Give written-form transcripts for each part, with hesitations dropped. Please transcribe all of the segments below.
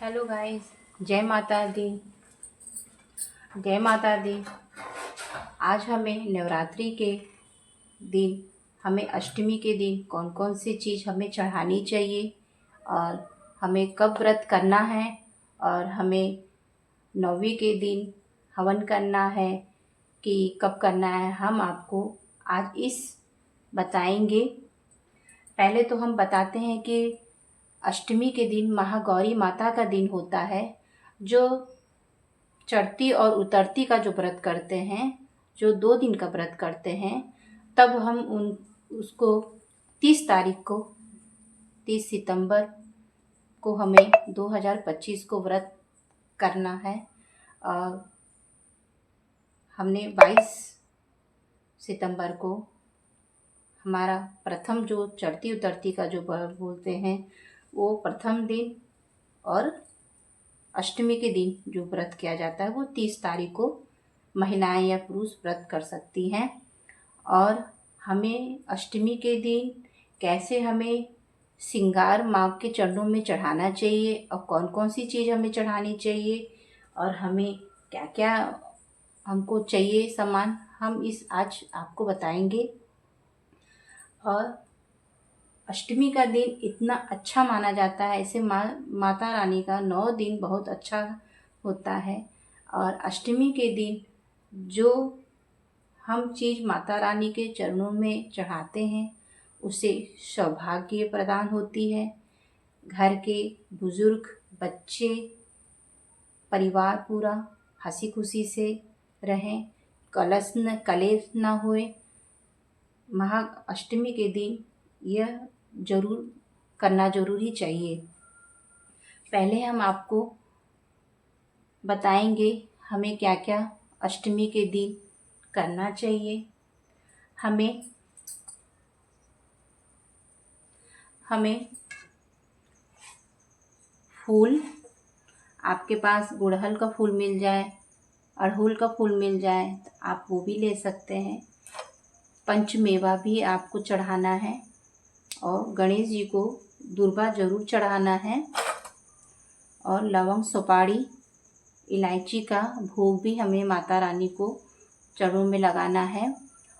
Hello guys. जय माता दी। जय माता दी। आज हमें नवरात्रि के दिन, हमें अष्टमी के दिन कौन कौन सी चीज़ हमें चढ़ानी चाहिए और हमें कब व्रत करना है और हमें नौवीं के दिन हवन करना है कि कब करना है, हम आपको आज इस बताएंगे। पहले तो हम बताते हैं कि अष्टमी के दिन महागौरी माता का दिन होता है। जो चढ़ती और उतरती का जो व्रत करते हैं, जो 2 दिन का व्रत करते हैं, तब हम उसको 30 तारीख को, 30 सितंबर को हमें 2025 को व्रत करना है। और हमने 22 सितंबर को हमारा प्रथम जो चढ़ती उतरती का जो बोलते हैं वो प्रथम दिन, और अष्टमी के दिन जो व्रत किया जाता है वो 30 तारीख को महिलाएं या पुरुष व्रत कर सकती हैं। और हमें अष्टमी के दिन कैसे हमें श्रृंगार माँ के चरणों में चढ़ाना चाहिए और कौन कौन सी चीज़ हमें चढ़ानी चाहिए और हमें क्या क्या हमको चाहिए सामान, हम इस आज आपको बताएंगे। और अष्टमी का दिन इतना अच्छा माना जाता है, ऐसे माता रानी का 9 दिन बहुत अच्छा होता है। और अष्टमी के दिन जो हम चीज़ माता रानी के चरणों में चढ़ाते हैं उसे सौभाग्य प्रदान होती है। घर के बुजुर्ग, बच्चे, परिवार पूरा हंसी खुशी से रहें, कलेश न होए। महाअष्टमी के दिन यह जरूर करना जरूरी चाहिए। पहले हम आपको बताएंगे हमें क्या क्या अष्टमी के दिन करना चाहिए। हमें फूल, आपके पास गुड़हल का फूल मिल जाए, अड़हुल का फूल मिल जाए तो आप वो भी ले सकते हैं। पंचमेवा भी आपको चढ़ाना है और गणेश जी को दुर्वा जरूर चढ़ाना है। और लवंग, सुपारी, इलायची का भोग भी हमें माता रानी को चरणों में लगाना है।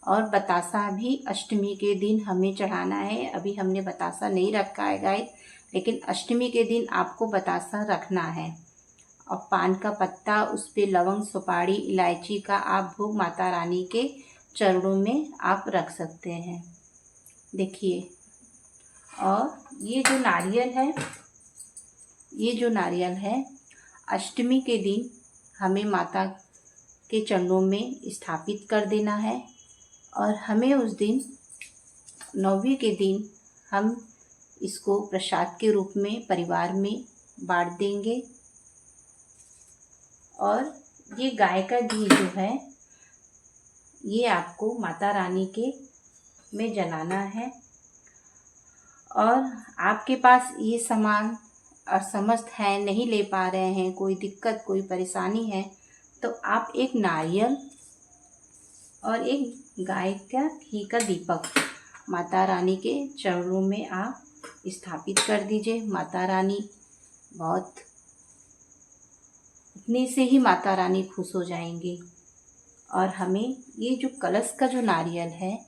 और बतासा भी अष्टमी के दिन हमें चढ़ाना है। अभी हमने बतासा नहीं रखा है गाइस, लेकिन अष्टमी के दिन आपको बतासा रखना है। और पान का पत्ता, उस पर लवंग, सुपारी, इलायची का आप भोग माता रानी के चरणों में आप रख सकते हैं। देखिए, और ये जो नारियल है अष्टमी के दिन हमें माता के चरणों में स्थापित कर देना है। और हमें उस दिन, नौवीं के दिन, हम इसको प्रसाद के रूप में परिवार में बांट देंगे। और ये गाय का घी जो है ये आपको माता रानी के में जलाना है। और आपके पास ये सामान असमस्त है, नहीं ले पा रहे हैं, कोई दिक्कत, कोई परेशानी है, तो आप एक नारियल और एक गाय का घी का दीपक माता रानी के चरणों में आप स्थापित कर दीजिए। माता रानी बहुत, इतने से ही माता रानी खुश हो जाएंगी। और हमें ये जो कलश का जो नारियल है,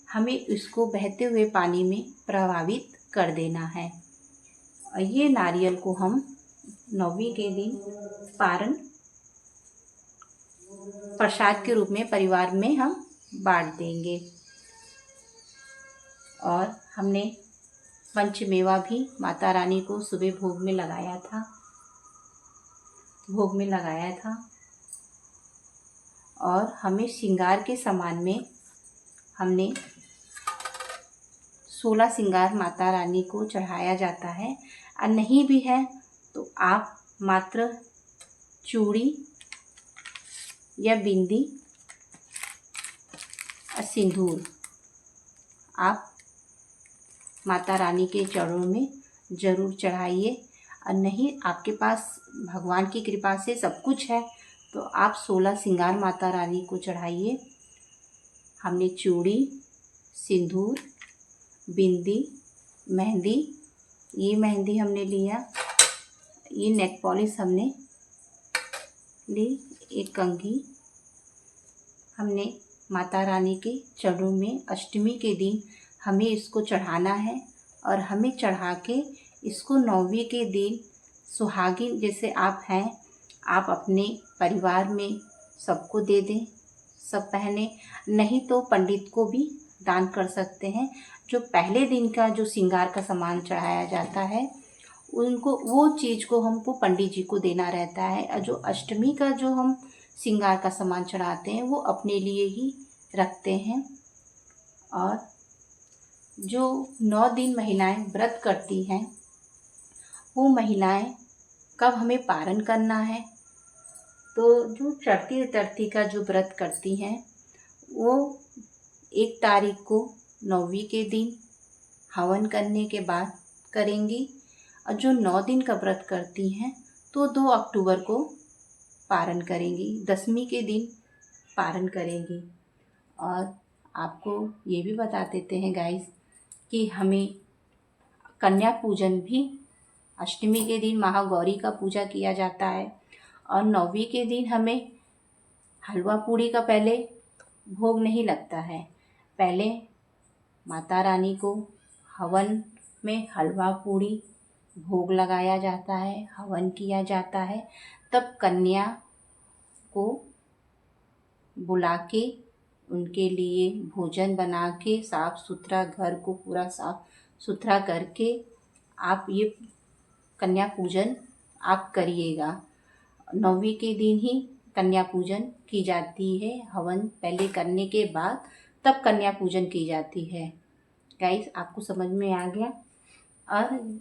हमें इसको बहते हुए पानी में प्रभावित कर देना है। और ये नारियल को हम नौवीं के दिन प्रसाद के रूप में परिवार में हम बांट देंगे। और हमने पंचमेवा भी माता रानी को सुबह भोग में लगाया था। और हमें श्रृंगार के सामान में हमने 16 श्रृंगार माता रानी को चढ़ाया जाता है। और नहीं भी है तो आप मात्र चूड़ी या बिंदी और सिंदूर आप माता रानी के चरणों में ज़रूर चढ़ाइए। और नहीं, आपके पास भगवान की कृपा से सब कुछ है तो आप 16 श्रृंगार माता रानी को चढ़ाइए। हमने चूड़ी, सिंदूर, बिंदी, मेहंदी, ये मेहंदी हमने लिया, ये नेक पॉलिश हमने ली, एक कंघी हमने माता रानी के चरणों में अष्टमी के दिन हमें इसको चढ़ाना है। और हमें चढ़ा के इसको 9वीं के दिन सुहागिन जैसे आप हैं, आप अपने परिवार में सबको दे दें, सब पहने, नहीं तो पंडित को भी दान कर सकते हैं। जो पहले दिन का जो श्रृंगार का सामान चढ़ाया जाता है उनको, वो चीज़ को हमको पंडित जी को देना रहता है। और जो अष्टमी का जो हम श्रृंगार का सामान चढ़ाते हैं वो अपने लिए ही रखते हैं। और जो 9 दिन महिलाएं व्रत करती हैं वो महिलाएं कब हमें पारण करना है, तो जो चढ़ती उतरती का जो व्रत करती हैं वो 1 तारीख को 9वीं के दिन हवन करने के बाद करेंगी। और जो 9 दिन का व्रत करती हैं तो 2 अक्टूबर को पारण करेंगी, 10वीं के दिन पारण करेंगी। और आपको ये भी बता देते हैं गाइस कि हमें कन्या पूजन भी अष्टमी के दिन महागौरी का पूजा किया जाता है। और 9वीं के दिन हमें हलवा पूड़ी का पहले भोग नहीं लगता है। पहले माता रानी को हवन में हलवा पूड़ी भोग लगाया जाता है, हवन किया जाता है। तब कन्या को बुला के उनके लिए भोजन बना के साफ़ सुथरा, घर को पूरा साफ़ सुथरा करके आप ये कन्या पूजन आप करिएगा। 9वीं के दिन ही कन्या पूजन की जाती है। हवन पहले करने के बाद तब कन्या पूजन की जाती है। गाइस, आपको समझ में आ गया। और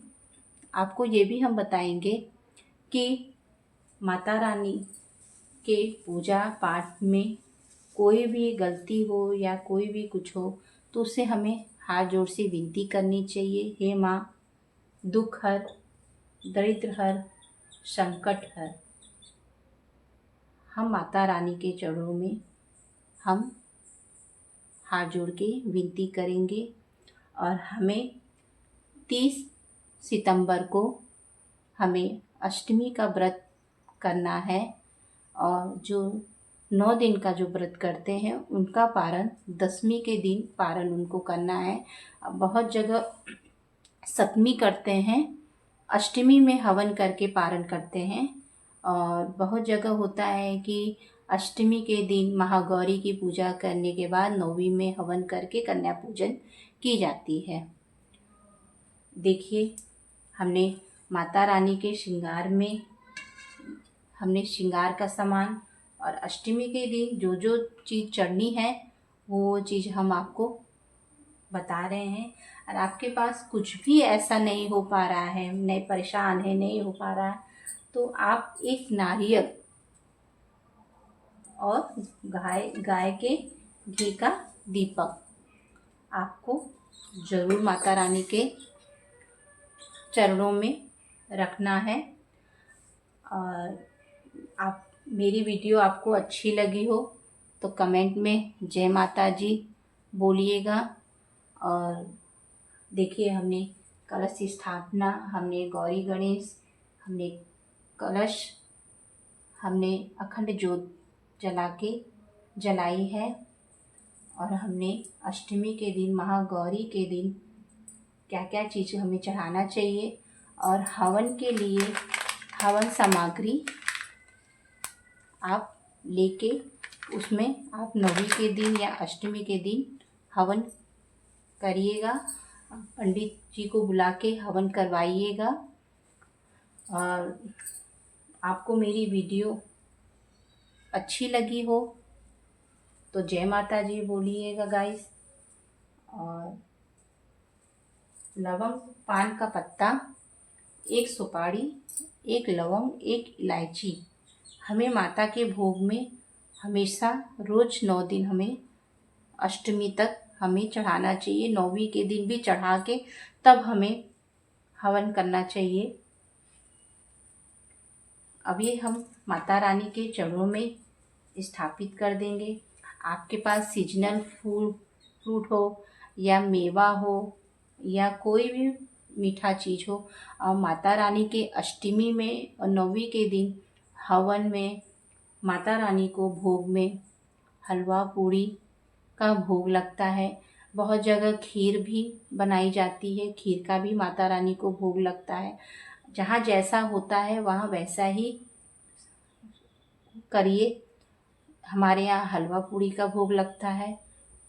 आपको ये भी हम बताएंगे कि माता रानी के पूजा पाठ में कोई भी गलती हो या कोई भी कुछ हो तो उससे हमें हाथ जोड़ से विनती करनी चाहिए। हे माँ, दुख हर, दरिद्र हर, संकट हर। हम माता रानी के चरणों में हम हाथ जोड़ के विनती करेंगे। और हमें 30 सितंबर को हमें अष्टमी का व्रत करना है। और जो 9 दिन का जो व्रत करते हैं उनका पारण 10वीं के दिन पारण उनको करना है। बहुत जगह सप्तमी करते हैं, अष्टमी में हवन करके पारण करते हैं। और बहुत जगह होता है कि अष्टमी के दिन महागौरी की पूजा करने के बाद 9वीं में हवन करके कन्या पूजन की जाती है। देखिए, हमने माता रानी के श्रृंगार में हमने श्रृंगार का सामान और अष्टमी के दिन जो जो चीज़ चढ़नी है वो चीज़ हम आपको बता रहे हैं। और आपके पास कुछ भी ऐसा नहीं हो पा रहा है, नहीं परेशान है, नहीं हो पा रहा है, तो आप एक नारियल और गाय के घी का दीपक आपको ज़रूर माता रानी के चरणों में रखना है। और आप मेरी वीडियो आपको अच्छी लगी हो तो कमेंट में जय माता जी बोलिएगा। और देखिए, हमने कलश स्थापना, हमने गौरी गणेश, हमने कलश, हमने अखंड ज्योत जलाई है। और हमने अष्टमी के दिन महागौरी के दिन क्या क्या चीज़ हमें चढ़ाना चाहिए। और हवन के लिए हवन सामग्री आप लेके उसमें आप 9वीं के दिन या अष्टमी के दिन हवन करिएगा। पंडित जी को बुला के हवन करवाइएगा। और आपको मेरी वीडियो अच्छी लगी हो तो जय माता जी बोलिएगा गाइस। और लवंग, पान का पत्ता, 1 सुपारी, 1 लवंग, 1 इलायची हमें माता के भोग में हमेशा रोज़ 9 दिन हमें अष्टमी तक हमें चढ़ाना चाहिए। 9वीं के दिन भी चढ़ा के तब हमें हवन करना चाहिए। अभी हम माता रानी के चरणों में स्थापित कर देंगे। आपके पास सीजनल फ्रूट हो या मेवा हो या कोई भी मीठा चीज़ हो। और माता रानी के अष्टमी में और नौमी के दिन हवन में माता रानी को भोग में हलवा पूड़ी का भोग लगता है। बहुत जगह खीर भी बनाई जाती है, खीर का भी माता रानी को भोग लगता है। जहाँ जैसा होता है वहाँ वैसा ही करिए। हमारे यहाँ हलवा पूड़ी का भोग लगता है,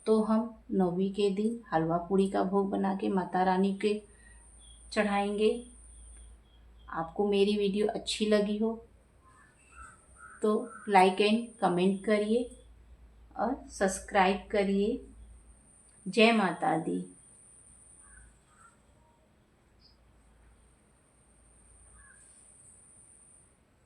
तो हम नौमी के दिन हलवा पूड़ी का भोग बना के माता रानी के चढ़ाएंगे। आपको मेरी वीडियो अच्छी लगी हो तो लाइक एंड कमेंट करिए और सब्सक्राइब करिए। जय माता दी।